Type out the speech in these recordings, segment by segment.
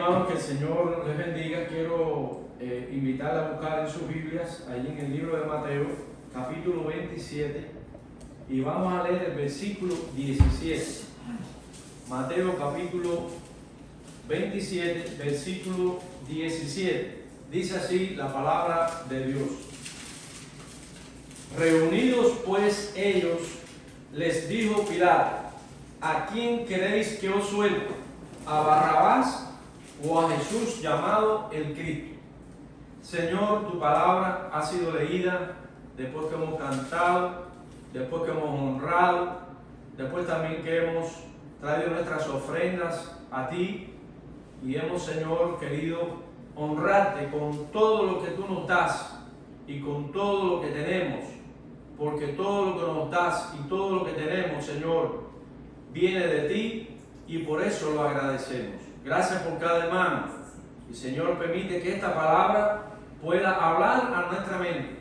hermanos, que el Señor les bendiga. Quiero invitarles a buscar en sus Biblias, allí en el libro de Mateo, capítulo 27, y vamos a leer el versículo 17. Mateo capítulo 27, versículo 17. Dice así la palabra de Dios. Reunidos pues ellos, les dijo Pilato: ¿a quién queréis que os suelte? ¿A Barrabás o a Jesús llamado el Cristo? Señor, tu palabra ha sido leída después que hemos cantado, después que hemos honrado, después también que hemos traído nuestras ofrendas a ti y hemos, Señor, querido honrarte con todo lo que tú nos das y con todo lo que tenemos, porque todo lo que nos das y todo lo que tenemos, Señor, viene de ti y por eso lo agradecemos. Gracias por cada hermano y, Señor, permite que esta palabra pueda hablar a nuestra mente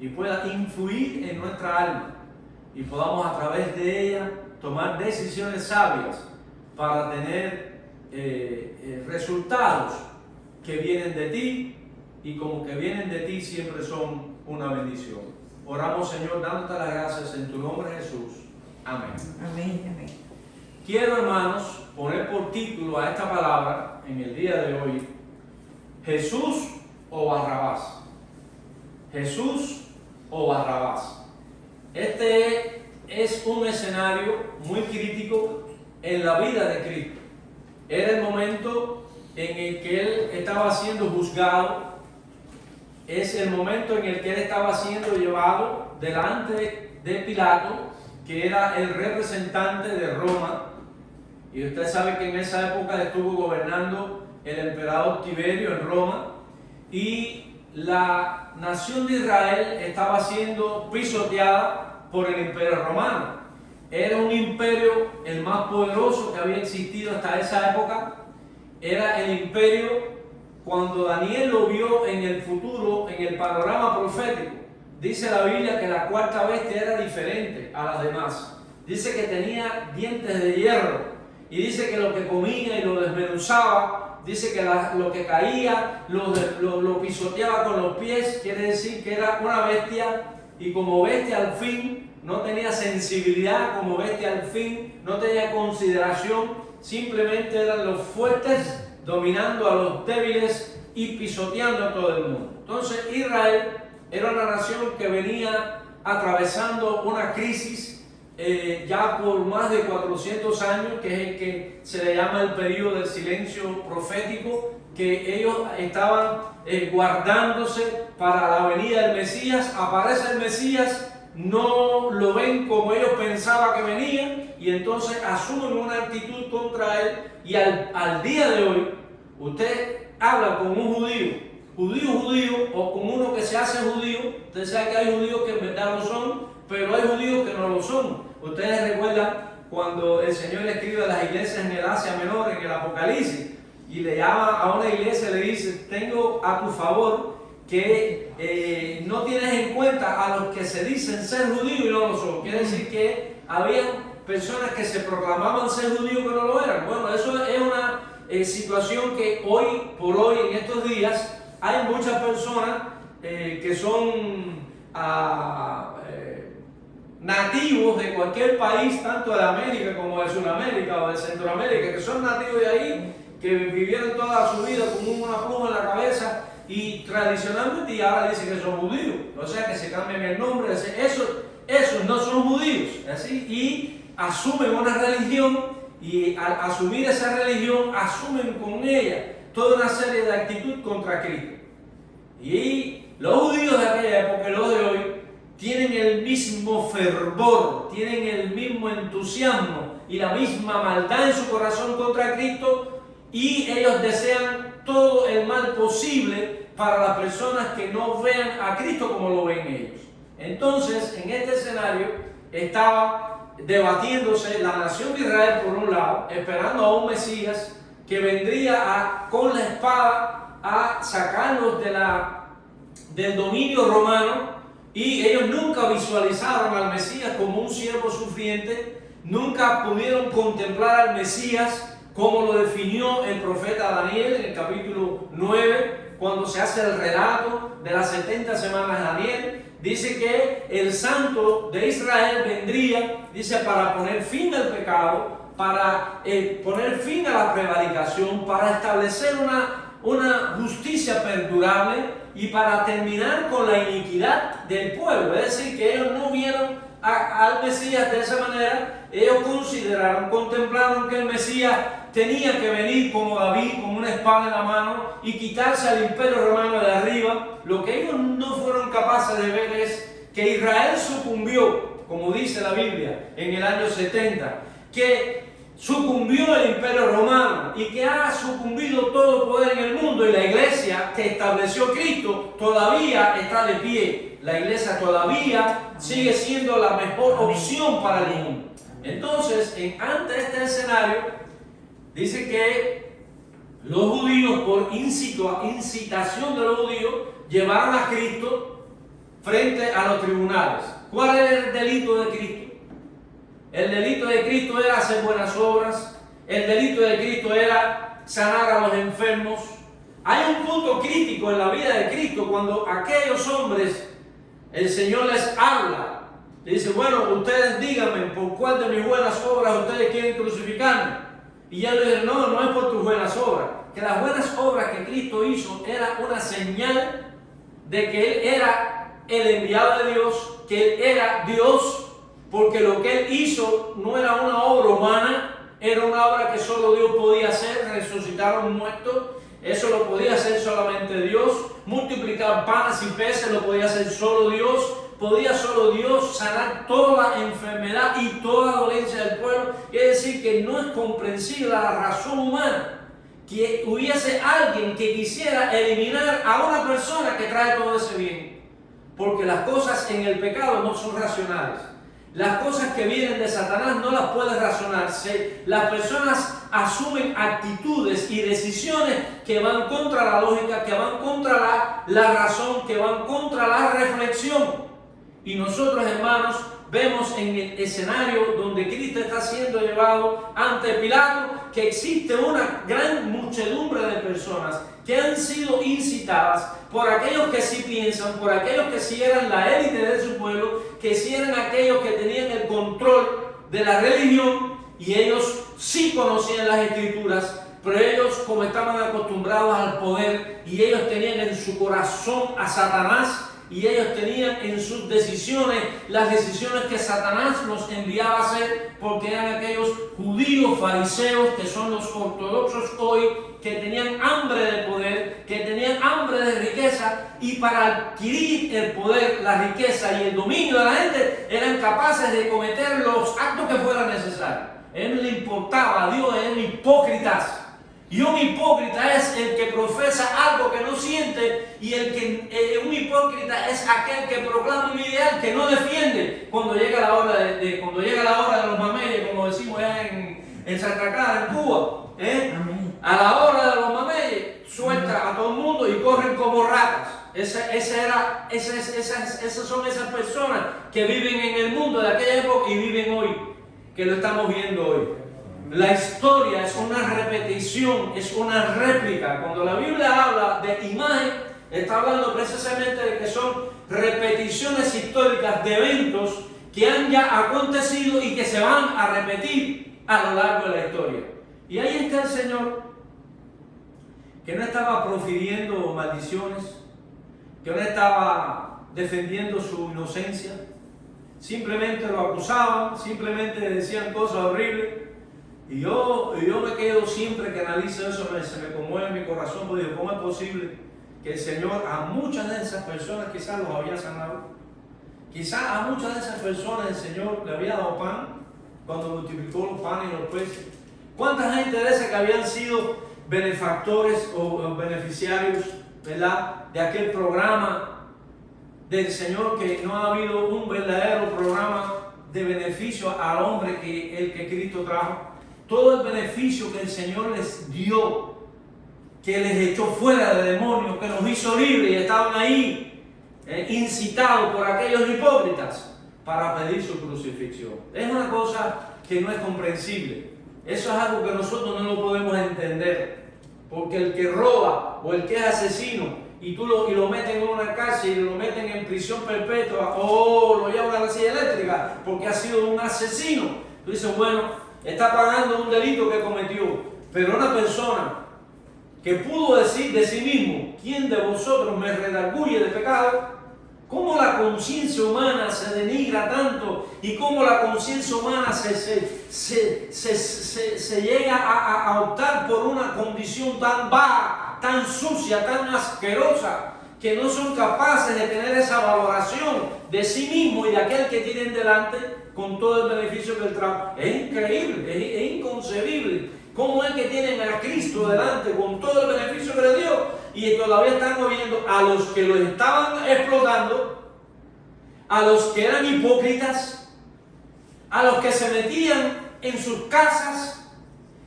y pueda influir en nuestra alma y podamos a través de ella tomar decisiones sabias para tener resultados que vienen de ti, y como que vienen de ti siempre son una bendición. Oramos, Señor, dándote las gracias en tu nombre, Jesús. Amén. Amén, amén. Quiero, hermanos, poner por título a esta palabra en el día de hoy: Jesús o Barrabás. Jesús o Barrabás. Este es un escenario muy crítico en la vida de Cristo. Era el momento en el que Él estaba siendo juzgado. Es el momento en el que Él estaba siendo llevado delante de Pilato, que era el representante de Roma. Y usted sabe que en esa época estuvo gobernando el emperador Tiberio en Roma, y la nación de Israel estaba siendo pisoteada por el imperio romano. Era un imperio el más poderoso que había existido hasta esa época. Era el imperio, cuando Daniel lo vio en el futuro, en el panorama profético, dice la Biblia que la cuarta bestia era diferente a las demás. Dice que tenía dientes de hierro, y dice que lo que comía y lo desmenuzaba, dice que lo que caía lo pisoteaba con los pies. Quiere decir que era una bestia, y como bestia al fin no tenía sensibilidad, como bestia al fin no tenía consideración, simplemente eran los fuertes dominando a los débiles y pisoteando a todo el mundo. Entonces Israel era una nación que venía atravesando una crisis ya por más de 400 años, que es el que se le llama el periodo del silencio profético, que ellos estaban guardándose para la venida del Mesías. Aparece el Mesías, no lo ven como ellos pensaban que venía, y entonces asumen una actitud contra él. Y al día de hoy, usted habla con un judío, o con uno que se hace judío. Usted sabe que hay judíos que en verdad lo son, pero hay judíos que no lo son. Ustedes recuerdan cuando el Señor le escribe a las iglesias en el Asia Menor, en el Apocalipsis, y le llama a una iglesia y le dice: tengo a tu favor que no tienes en cuenta a los que se dicen ser judíos y no lo son. Quiere decir que había personas que se proclamaban ser judíos que no lo eran. Bueno, eso es una situación que hoy por hoy, en estos días, hay muchas personas que son nativos de cualquier país, tanto de América como de Sudamérica o de Centroamérica, que son nativos de ahí, que vivieron toda su vida con una pluma en la cabeza, y tradicionalmente, y ahora dicen que son judíos. O sea, que se cambian el nombre. Esos no son judíos, ¿así? Y asumen una religión, y al asumir esa religión asumen con ella toda una serie de actitud contra Cristo. Y los judíos de aquella época y los de hoy tienen el mismo fervor, tienen el mismo entusiasmo y la misma maldad en su corazón contra Cristo, y ellos desean todo el mal posible para las personas que no vean a Cristo como lo ven ellos. Entonces, en este escenario estaba debatiéndose la nación de Israel por un lado, esperando a un Mesías que vendría con la espada a sacarlos del dominio romano, y ellos nunca visualizaron al Mesías como un siervo sufriente, nunca pudieron contemplar al Mesías como lo definió el profeta Daniel en el capítulo 9, cuando se hace el relato de las 70 semanas de Daniel. Dice que el Santo de Israel vendría, dice, para poner fin al pecado, para poner fin a la prevaricación, para establecer una justicia perdurable y para terminar con la iniquidad del pueblo. Es decir, que ellos no vieron al Mesías de esa manera. Ellos contemplaron que el Mesías tenía que venir como David, con una espada en la mano, y quitarse al imperio romano de arriba. Lo que ellos no fueron capaces de ver es que Israel sucumbió, como dice la Biblia, en el año 70, que sucumbió el imperio romano y que ha sucumbido todo poder en el mundo, y la iglesia que estableció Cristo todavía está de pie. La iglesia todavía sigue siendo la mejor opción para el mundo. Entonces, ante este escenario, dice que los judíos, por incitación de los judíos, llevaron a Cristo frente a los tribunales. ¿Cuál era el delito de Cristo? El delito de Cristo era hacer buenas obras. El delito de Cristo era sanar a los enfermos. Hay un punto crítico en la vida de Cristo cuando aquellos hombres, el Señor les habla. Le dice, bueno, ustedes díganme por cuál de mis buenas obras ustedes quieren crucificarme. Y él le dice, no es por tus buenas obras. Que las buenas obras que Cristo hizo era una señal de que Él era el enviado de Dios, que Él era Dios, porque lo que Él hizo no era una obra humana, era una obra que solo Dios podía hacer. Resucitar a un muerto, eso lo podía hacer solamente Dios. Multiplicar panes y peces lo podía hacer solo Dios. Podía solo Dios sanar toda enfermedad y toda dolencia del pueblo. Es decir, que no es comprensible la razón humana que hubiese alguien que quisiera eliminar a una persona que trae todo ese bien. Porque las cosas en el pecado no son racionales. Las cosas que vienen de Satanás no las puedes razonar. Las personas asumen actitudes y decisiones que van contra la lógica, que van contra la razón, que van contra la reflexión. Y nosotros, hermanos, vemos en el escenario donde Cristo está siendo llevado ante Pilato que existe una gran muchedumbre de personas que han sido incitadas por aquellos que sí piensan, por aquellos que sí eran la élite de su pueblo, que sí eran aquellos que tenían el control de la religión, y ellos sí conocían las Escrituras, pero ellos, como estaban acostumbrados al poder, y ellos tenían en su corazón a Satanás, y ellos tenían en sus decisiones las decisiones que Satanás los enviaba a hacer, porque eran aquellos judíos fariseos que son los ortodoxos hoy, que tenían hambre de poder, que tenían hambre de riqueza, y para adquirir el poder, la riqueza y el dominio de la gente eran capaces de cometer los actos que fueran necesarios. A él no le importaba, a Dios eran hipócritas. Y un hipócrita es el que profesa algo que no siente, y un hipócrita es aquel que proclama un ideal que no defiende cuando llega la hora de los mameyes, como decimos allá en Santa Clara, en Cuba. A la hora de los mameyes suelta a todo el mundo y corren como ratas. Esas son esas personas que viven en el mundo de aquella época y viven hoy, que lo estamos viendo hoy. La historia es una repetición, es una réplica. Cuando la Biblia habla de imagen, está hablando precisamente de que son repeticiones históricas de eventos que han ya acontecido y que se van a repetir a lo largo de la historia. Y ahí está el Señor, que no estaba profiriendo maldiciones, que no estaba defendiendo su inocencia. Simplemente lo acusaban, simplemente decían cosas horribles. Y yo me quedo siempre que analizo eso, se me conmueve mi corazón, porque digo, ¿cómo es posible que el Señor a muchas de esas personas quizás los había sanado? Quizás a muchas de esas personas el Señor le había dado pan cuando multiplicó los panes y los peces. ¿Cuánta gente de esas que habían sido benefactores o beneficiarios, ¿verdad?, de aquel programa del Señor, que no ha habido un verdadero programa de beneficio al hombre que el que Cristo trajo? Todo el beneficio que el Señor les dio, que les echó fuera de demonios, que los hizo libres, y estaban ahí incitados por aquellos hipócritas para pedir su crucifixión. Es una cosa que no es comprensible. Eso es algo que nosotros no lo podemos entender. Porque el que roba o el que es asesino y lo meten en una cárcel y lo meten en prisión perpetua o lo llevan a la silla eléctrica porque ha sido un asesino, tú dices, bueno, está pagando un delito que cometió. Pero una persona que pudo decir de sí mismo, ¿quién de vosotros me redarguye de pecado? ¿Cómo la conciencia humana se denigra tanto y cómo la conciencia humana se llega a optar por una condición tan baja, tan sucia, tan asquerosa, que no son capaces de tener esa valoración de sí mismo y de aquel que tienen delante con todo el beneficio que el trabajo? Es increíble, es inconcebible. ¿Cómo es que tienen a Cristo delante con todo el beneficio que le dio y todavía están oyendo a los que los estaban explotando, a los que eran hipócritas, a los que se metían en sus casas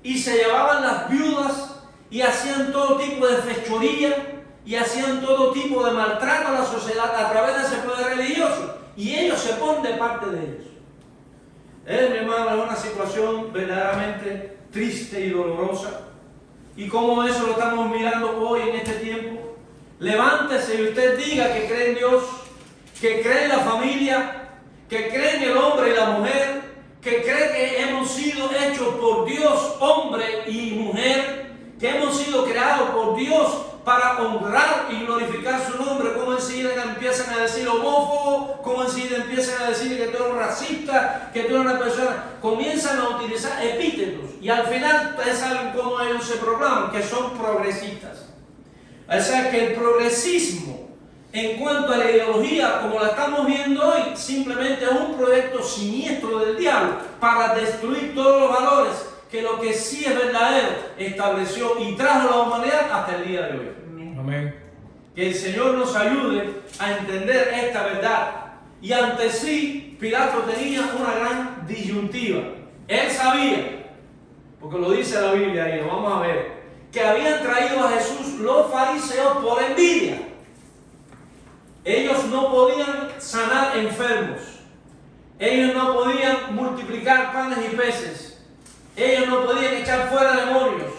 y se llevaban las viudas y hacían todo tipo de fechoría y hacían todo tipo de maltrato a la sociedad a través de ese poder religioso? Y ellos se ponen de parte de ellos. Mi hermano, es una situación verdaderamente triste y dolorosa. Y como eso lo estamos mirando hoy en este tiempo. Levántese y usted diga que cree en Dios, que cree en la familia, que cree en el hombre y la mujer, que cree que hemos sido hechos por Dios, hombre y mujer, que hemos sido creados por Dios para honrar y glorificar su nombre. Como enseguida empiezan a decir homófobo, como enseguida empiezan a decir que tú eres racista, que tú eres una persona, comienzan a utilizar epítetos y al final ustedes saben cómo ellos se proclaman, que son progresistas. O sea que el progresismo en cuanto a la ideología como la estamos viendo hoy simplemente es un proyecto siniestro del diablo para destruir todos los valores que lo que sí es verdadero estableció y trajo a la humanidad hasta el día de hoy. Amén. Que el Señor nos ayude a entender esta verdad. Y ante sí, Pilato tenía una gran disyuntiva. Él sabía, porque lo dice la Biblia ahí, lo vamos a ver, que habían traído a Jesús los fariseos por envidia. Ellos no podían sanar enfermos. Ellos no podían multiplicar panes y peces. Ellos no podían echar fuera demonios.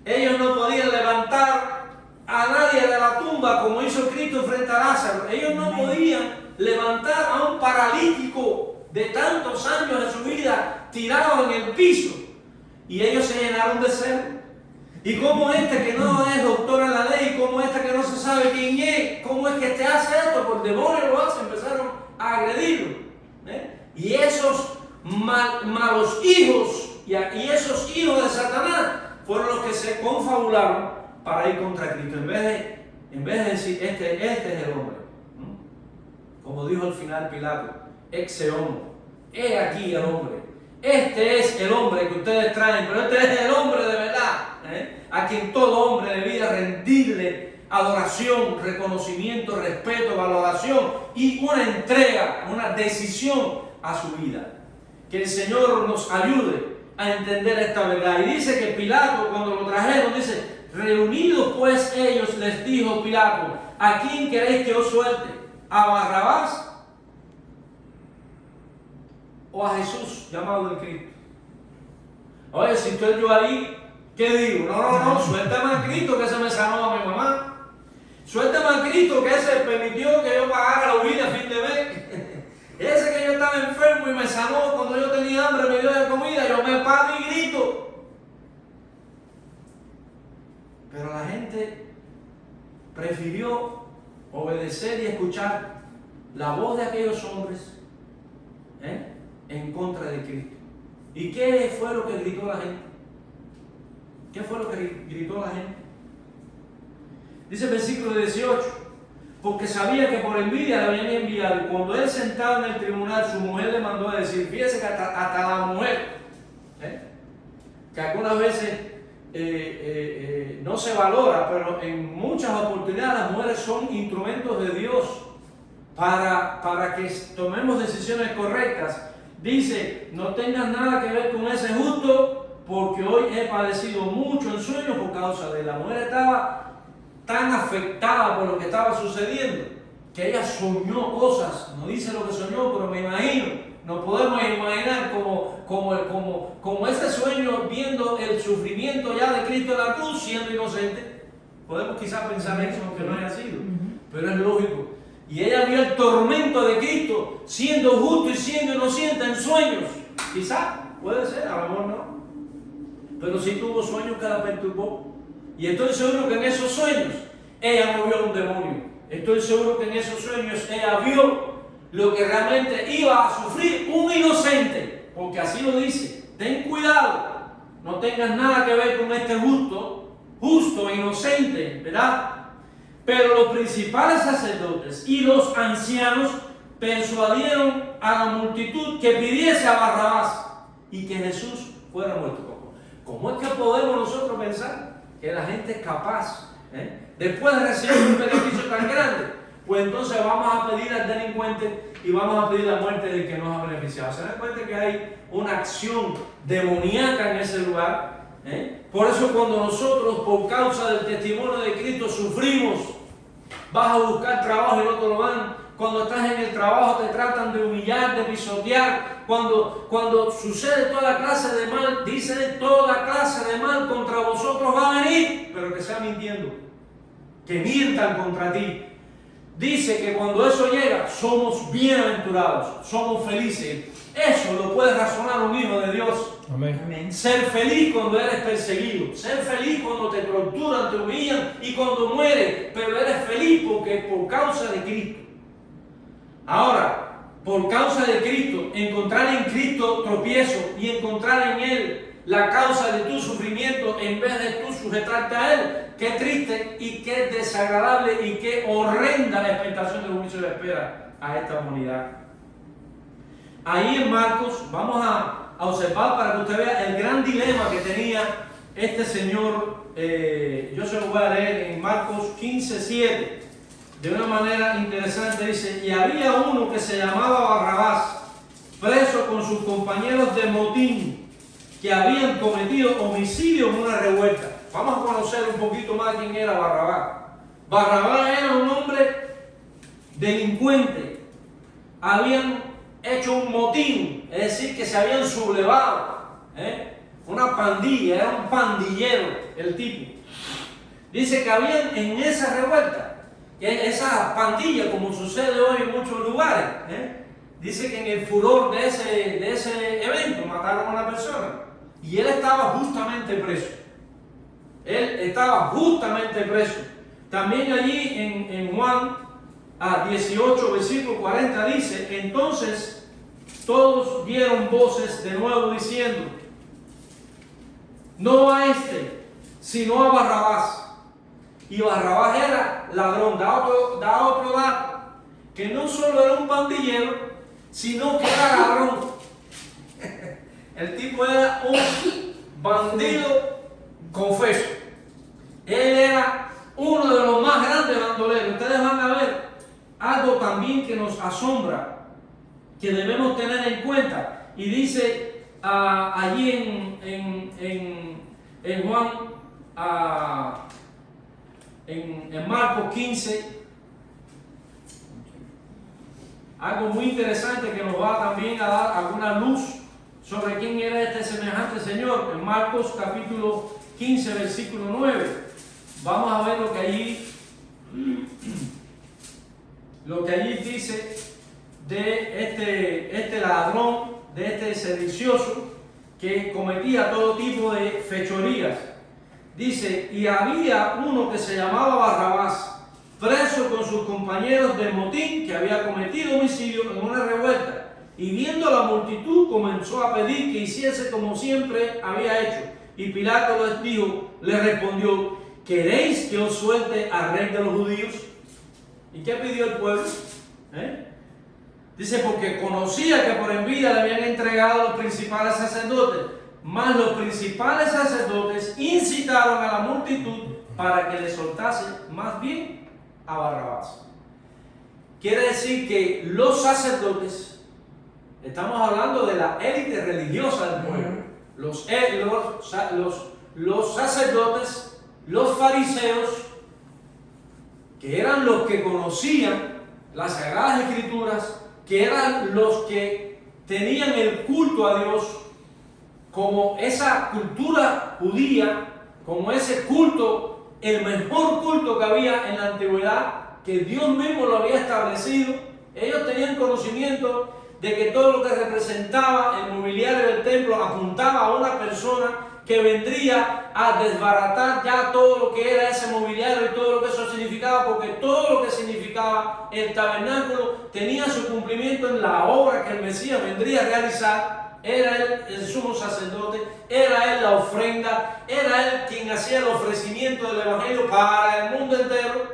Ellos no podían levantar a nadie de la tumba como hizo Cristo frente a Lázaro. Ellos no podían levantar a un paralítico de tantos años de su vida tirado en el piso. Y ellos se llenaron de celo. Y como este que no es doctor en la ley, como este que no se sabe quién es, cómo es que te hace esto, por demonio lo hace, empezaron a agredirlo. Y esos malos hijos y esos hijos de Satanás fueron los que se confabularon para ir contra Cristo. En vez de decir, este es el hombre. Como dijo al final Pilato, exe homo, he aquí el hombre. Este es el hombre que ustedes traen, pero este es el hombre de verdad, a quien todo hombre debía rendirle adoración, reconocimiento, respeto, valoración y una entrega, una decisión a su vida. Que el Señor nos ayude a entender esta verdad. Y dice que Pilato, cuando lo trajeron, dice, reunidos pues ellos, les dijo Pilato, ¿a quién queréis que os suelte? ¿A Barrabás o a Jesús, llamado el Cristo? Oye, si estoy yo ahí, ¿qué digo? No, suéltame a Cristo que se me sanó a mi mamá. Suéltame a Cristo que se permitió que yo pagara la huida a fin de mes. Ese que yo estaba enfermo y me sanó cuando yo tenía hambre, me dio de comida, yo me paro y grito. Pero la gente prefirió obedecer y escuchar la voz de aquellos hombres en contra de Cristo. ¿Y qué fue lo que gritó la gente? ¿Qué fue lo que gritó la gente? Dice el versículo 18, porque sabía que por envidia le habían enviado, y cuando él sentado en el tribunal, su mujer le mandó a decir, fíjese que hasta la mujer, que algunas veces no se valora, pero en muchas oportunidades las mujeres son instrumentos de Dios para que tomemos decisiones correctas. Dice, no tengas nada que ver con ese justo, porque hoy he padecido mucho en sueños por causa de él. La mujer estaba tan afectada por lo que estaba sucediendo, que ella soñó cosas, no dice lo que soñó, pero me imagino nos podemos imaginar como ese sueño, viendo el sufrimiento ya de Cristo en la cruz, siendo inocente. Podemos quizás pensar eso, aunque no haya sido, pero es lógico. Y ella vio el tormento de Cristo, siendo justo y siendo inocente en sueños. Quizás, puede ser, a lo mejor no. Pero sí tuvo sueños que la perturbó. Y estoy seguro que en esos sueños ella no vio un demonio. Estoy seguro que en esos sueños ella vio lo que realmente iba a sufrir un inocente. Porque así lo dice. Ten cuidado. No tengas nada que ver con este justo e inocente, ¿verdad? Pero los principales sacerdotes y los ancianos persuadieron a la multitud que pidiese a Barrabás y que Jesús fuera muerto. ¿Cómo es que podemos nosotros pensar que la gente es capaz, después de recibir un beneficio tan grande, pues entonces vamos a pedir al delincuente y vamos a pedir la muerte del que nos ha beneficiado? ¿Se dan cuenta que hay una acción demoníaca en ese lugar? Por eso cuando nosotros, por causa del testimonio de Cristo, sufrimos, vas a buscar trabajo y no te lo dan. Cuando estás en el trabajo te tratan de humillar, de pisotear. Cuando sucede toda clase de mal, dice toda clase de mal contra vosotros va a venir, pero que sea mintiendo, que mientan contra ti. Dice que cuando eso llega, somos bienaventurados, somos felices. Eso lo puede razonar un hijo de Dios. Amén. Ser feliz cuando eres perseguido, ser feliz cuando te torturan, te humillan y cuando mueres, pero eres feliz porque por causa de Cristo. Ahora, por causa de Cristo, encontrar en Cristo tropiezo y encontrar en Él la causa de tu sufrimiento en vez de tú sujetarte a Él. Qué triste y qué desagradable y qué horrenda la expectación del juicio de espera a esta humanidad. Ahí en Marcos vamos a observar para que usted vea el gran dilema que tenía este señor. Yo se lo voy a leer en Marcos 15:7. De una manera interesante dice: y había uno que se llamaba Barrabás, preso con sus compañeros de motín, que habían cometido homicidio en una revuelta. Vamos a conocer un poquito más quién era Barrabás. Barrabás era un hombre delincuente. Habían hecho un motín, es decir, que se habían sublevado. Una pandilla, era un pandillero el tipo. Dice que habían en esa revuelta, esa pandilla, como sucede hoy en muchos lugares, dice que en el furor de ese evento mataron a una persona y él estaba justamente preso. Él estaba justamente preso. También allí en Juan 18, versículo 40 dice: entonces todos dieron voces de nuevo diciendo: no a este, sino a Barrabás. Y Barrabás era ladrón. Da otro dato, que no solo era un pandillero, sino que era ladrón. El tipo era un bandido confeso. Él era uno de los más grandes bandoleros. Ustedes van a ver algo también que nos asombra, que debemos tener en cuenta. Y dice allí en Juan, en Marcos 15, algo muy interesante que nos va también a dar alguna luz sobre quién era este semejante señor. En Marcos capítulo 15, versículo 9, vamos a ver lo que allí dice de este ladrón, de este sedicioso que cometía todo tipo de fechorías. Dice: y había uno que se llamaba Barrabás, preso con sus compañeros de motín, que había cometido homicidio en una revuelta. Y viendo la multitud, comenzó a pedir que hiciese como siempre había hecho. Y Pilato le respondió: ¿queréis que os suelte al rey de los judíos? ¿Y qué pidió el pueblo? Dice: porque conocía que por envidia le habían entregado a los principales sacerdotes. Mas los principales sacerdotes incitaron a la multitud para que le soltase más bien a Barrabás. Quiere decir que los sacerdotes, estamos hablando de la élite religiosa del pueblo, los sacerdotes, los fariseos, que eran los que conocían las Sagradas Escrituras, que eran los que tenían el culto a Dios como esa cultura judía, como ese culto, el mejor culto que había en la antigüedad, que Dios mismo lo había establecido. Ellos tenían conocimiento de que todo lo que representaba el mobiliario del templo apuntaba a una persona que vendría a desbaratar ya todo lo que era ese mobiliario y todo lo que eso significaba, porque todo lo que significaba el tabernáculo tenía su cumplimiento en la obra que el Mesías vendría a realizar. Era él el sumo sacerdote, era él la ofrenda, era él quien hacía el ofrecimiento del evangelio para el mundo entero.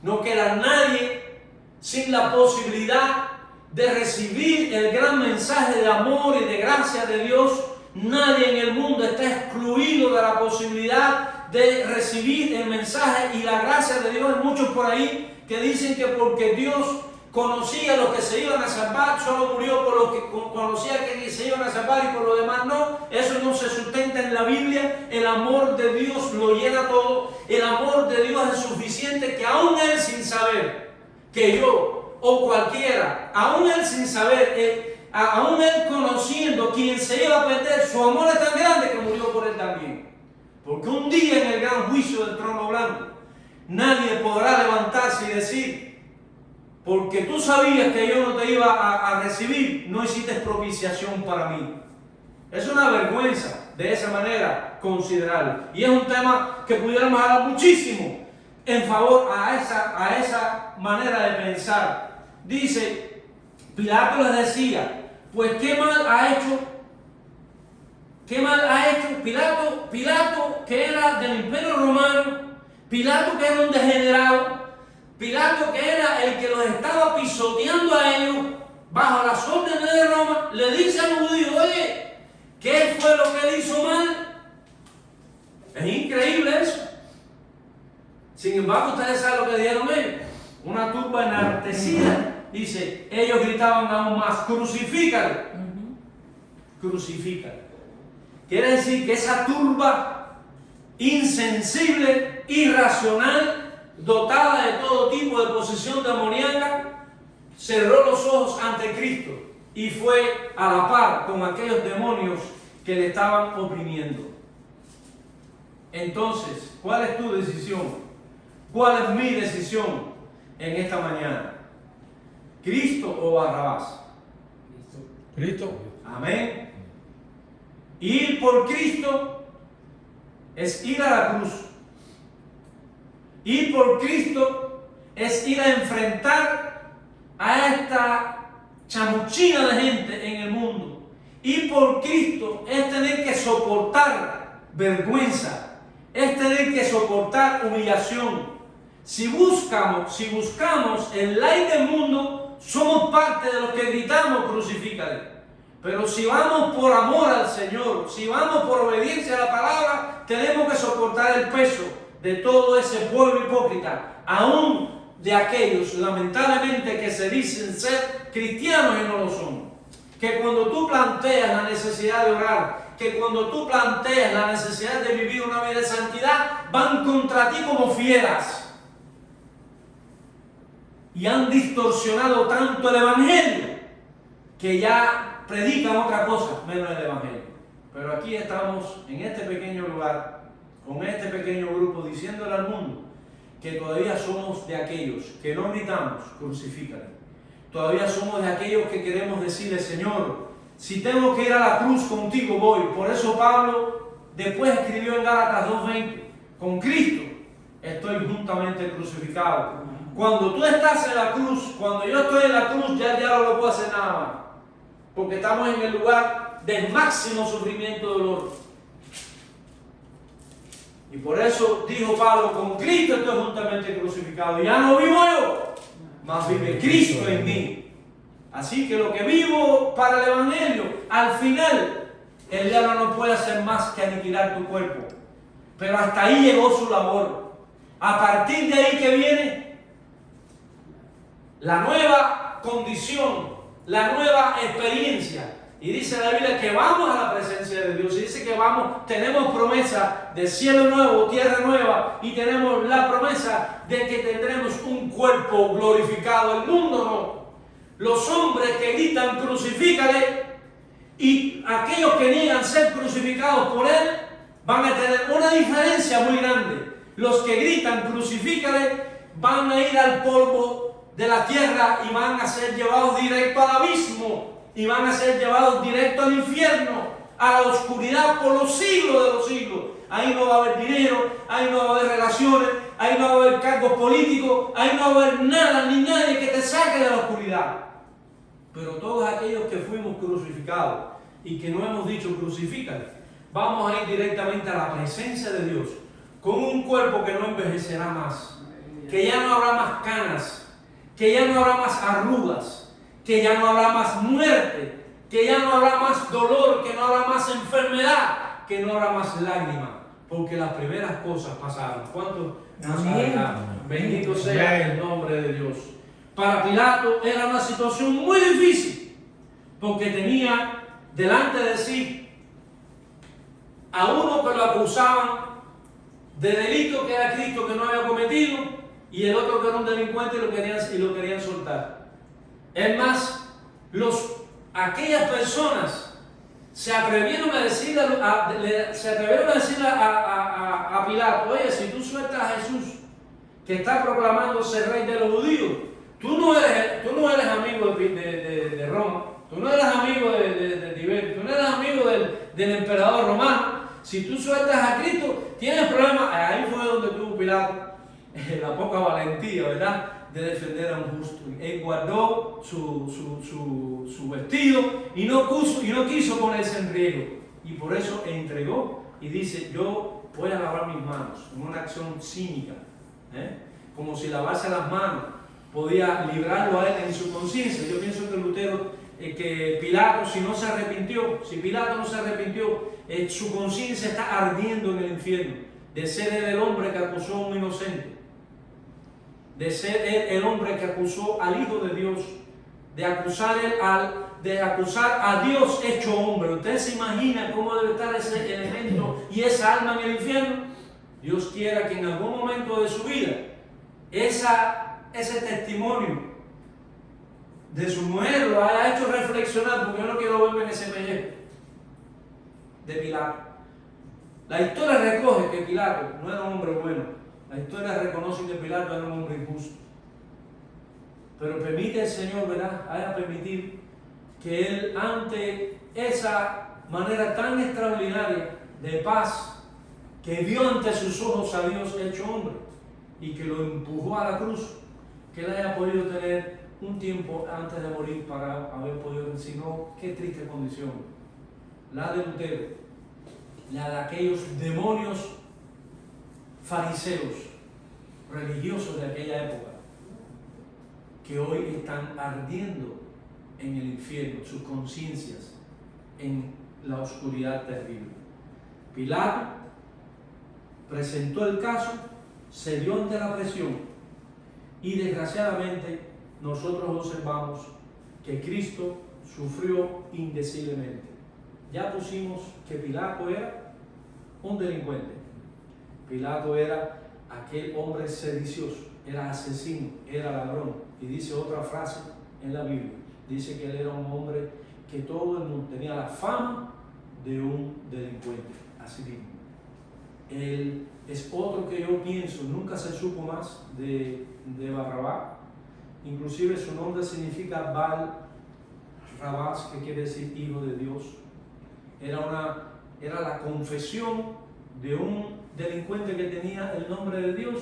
No queda nadie sin la posibilidad de recibir el gran mensaje de amor y de gracia de Dios. Nadie en el mundo está excluido de la posibilidad de recibir el mensaje y la gracia de Dios. Hay muchos por ahí que dicen que porque Dios conocía a los que se iban a salvar, solo murió por los que conocía que se iban a salvar y por lo demás no. Eso no se sustenta en la Biblia. El amor de Dios lo llena todo. El amor de Dios es suficiente, que aún Él sin saber, que yo o cualquiera, aún Él sin saber, aún Él conociendo quien se iba a perder, su amor es tan grande que murió por Él también. Porque un día en el gran juicio del trono blanco, nadie podrá levantarse y decir: porque tú sabías que yo no te iba a recibir, no hiciste propiciación para mí. Es una vergüenza de esa manera considerarlo. Y es un tema que pudiéramos hablar muchísimo en favor a esa manera de pensar. Dice, Pilato les decía, pues ¿qué mal ha hecho? ¿Qué mal ha hecho Pilato, que era del Imperio Romano, Pilato que era un degenerado, Pilato que era el que los estaba pisoteando a ellos bajo las órdenes de Roma, le dice a los judíos: oye, ¿qué fue lo que él hizo mal? Es increíble eso. Sin embargo, ustedes saben lo que dijeron ellos. Una turba enartecida. Dice, ellos gritaban aún más: crucifícalo. Crucifícalo. Quiere decir que esa turba insensible, irracional, dotada de todo tipo de posesión demoníaca, cerró los ojos ante Cristo y fue a la par con aquellos demonios que le estaban oprimiendo. Entonces, ¿cuál es tu decisión? ¿Cuál es mi decisión en esta mañana? ¿Cristo o Barrabás? Cristo. Amén. Ir por Cristo es ir a la cruz. Ir por Cristo es ir a enfrentar a esta chamuchina de gente en el mundo. Ir por Cristo es tener que soportar vergüenza, es tener que soportar humillación. Si buscamos el like del mundo, somos parte de los que gritamos crucifícale. Pero si vamos por amor al Señor, si vamos por obediencia a la palabra, tenemos que soportar el peso de todo ese pueblo hipócrita, aún de aquellos, lamentablemente, que se dicen ser cristianos y no lo son. Que cuando tú planteas la necesidad de orar, que cuando tú planteas la necesidad de vivir una vida de santidad, van contra ti como fieras. Y han distorsionado tanto el Evangelio que ya predican otra cosa menos el Evangelio. Pero aquí estamos en este pequeño lugar, con este pequeño grupo, diciéndole al mundo que todavía somos de aquellos que no gritamos crucifícale. Todavía somos de aquellos que queremos decirle: Señor, si tengo que ir a la cruz contigo voy. Por eso Pablo después escribió en Gálatas 2:20: con Cristo estoy juntamente crucificado. Cuando tú estás en la cruz, cuando yo estoy en la cruz, ya el diablo no puede hacer nada más, porque estamos en el lugar del máximo sufrimiento y dolor. Y por eso dijo Pablo: con Cristo estoy juntamente crucificado. Ya no vivo yo, mas vive Cristo en mí. Así que lo que vivo para el Evangelio, al final, el diablo no puede hacer más que aniquilar tu cuerpo. Pero hasta ahí llegó su labor. A partir de ahí que viene la nueva condición, la nueva experiencia. Y dice la Biblia que vamos a la presencia de Dios. Y dice que vamos, tenemos promesa de cielo nuevo, tierra nueva. Y tenemos la promesa de que tendremos un cuerpo glorificado. El mundo no. los hombres que gritan crucifícale y aquellos que niegan ser crucificados por él van a tener una diferencia muy grande. Los que gritan crucifícale van a ir al polvo de la tierra y van a ser llevados directo al abismo y van a ser llevados directo al infierno, a la oscuridad por los siglos de los siglos. Ahí no va a haber dinero, ahí no va a haber relaciones, ahí no va a haber cargos políticos, ahí no va a haber nada ni nadie que te saque de la oscuridad. Pero todos aquellos que fuimos crucificados y que no hemos dicho crucifícale, vamos a ir directamente a la presencia de Dios con un cuerpo que no envejecerá más, que ya no habrá más canas, que ya no habrá más arrugas, que ya no habrá más muerte, que ya no habrá más dolor, que no habrá más enfermedad, que no habrá más lágrimas, porque las primeras cosas pasaron. ¿Cuántos nos alegramos? Bendito sea el nombre de Dios. Para Pilato era una situación muy difícil, porque tenía delante de sí a uno que lo acusaban de delito que era Cristo, que no había cometido, y el otro que era un delincuente y lo querían soltar. Es más, aquellas personas se atrevieron a decirle a Pilato: oye, si tú sueltas a Jesús, que está proclamándose rey de los judíos, tú no eres amigo de Roma, tú no eres amigo de Tiberio, tú no eres amigo del emperador romano. Si tú sueltas a Cristo, tienes problemas. Ahí fue donde tuvo Pilato la poca valentía, ¿verdad?, de defender a un justo. Él guardó su vestido y no quiso ponerse en riesgo. Y por eso entregó y dice: yo voy a lavar mis manos, en una acción cínica, como si lavarse las manos podía librarlo a él en su conciencia. Yo pienso que que Pilato, si Pilato no se arrepintió, su conciencia está ardiendo en el infierno, de ser él el hombre que acusó a un inocente, de ser él el hombre que acusó al Hijo de Dios, de acusar a Dios hecho hombre. ¿Usted se imagina cómo debe estar ese elemento y esa alma en el infierno? Dios quiera que en algún momento de su vida ese testimonio de su mujer lo haya hecho reflexionar, porque yo no quiero verme en ese pellejo de Pilato. La historia recoge que Pilato no era un hombre bueno. La historia reconoce que Pilato era un hombre injusto. Pero permite el Señor, ¿verdad?, haya permitido que él, ante esa manera tan extraordinaria de paz, que vio ante sus ojos a Dios hecho hombre y que lo empujó a la cruz, que él haya podido tener un tiempo antes de morir para haber podido decir: no, qué triste condición la de Lutero, la de aquellos demonios fariseos religiosos de aquella época, que hoy están ardiendo en el infierno, sus conciencias en la oscuridad terrible. Pilato presentó el caso, se dio ante la presión y desgraciadamente nosotros observamos que Cristo sufrió indeciblemente. Ya pusimos que Pilato era un delincuente. Pilato era aquel hombre sedicioso, era asesino, era ladrón. Y dice otra frase en la Biblia, dice que él era un hombre que todo el mundo tenía la fama de un delincuente, así mismo. Él es otro que yo pienso, nunca se supo más de Barrabás. Inclusive su nombre significa Bar-Rabás, que quiere decir hijo de Dios. Era la confesión de un delincuente que tenía el nombre de Dios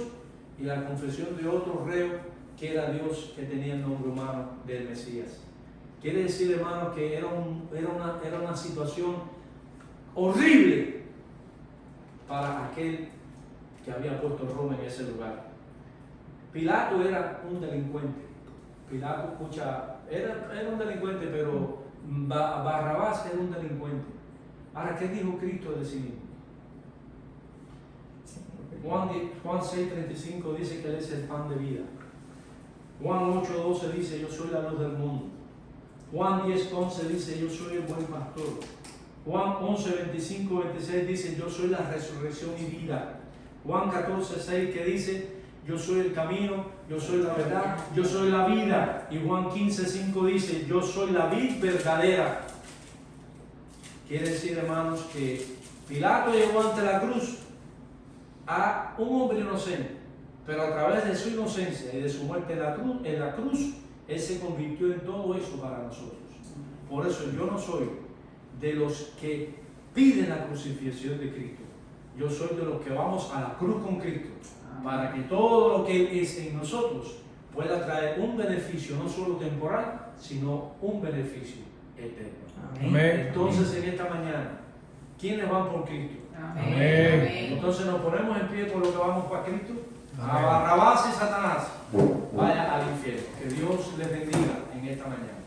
y la confesión de otro reo que era Dios, que tenía el nombre humano del Mesías. Quiere decir, hermano, que era una situación horrible para aquel que había puesto Roma en ese lugar. Pilato era un delincuente. Pilato, era un delincuente, pero Barrabás era un delincuente. Ahora, ¿qué dijo Cristo de sí mismo? Juan 6:35 dice que Él es el pan de vida. Juan 8:12 dice: yo soy la luz del mundo. Juan 10:11 dice: yo soy el buen pastor. Juan 11:25-26 dice: yo soy la resurrección y vida. Juan 14:6 que dice yo soy el camino, yo soy la verdad, yo soy la vida. Y Juan 15:5 dice, yo soy la vid verdadera. Quiere decir, hermanos, que Pilato llevó ante la cruz a un hombre inocente, pero a través de su inocencia y de su muerte en la cruz, Él se convirtió en todo eso para nosotros. Por eso yo no soy de los que piden la crucifixión de Cristo. Yo soy de los que vamos a la cruz con Cristo, para que todo lo que Él es en nosotros pueda traer un beneficio, no solo temporal, sino un beneficio eterno. Amén. Entonces, en esta mañana, ¿quiénes van por Cristo? Amén. Entonces nos ponemos en pie por lo que vamos para Cristo. A Amén. Barrabás y Satanás, vaya al infierno. Que Dios les bendiga en esta mañana.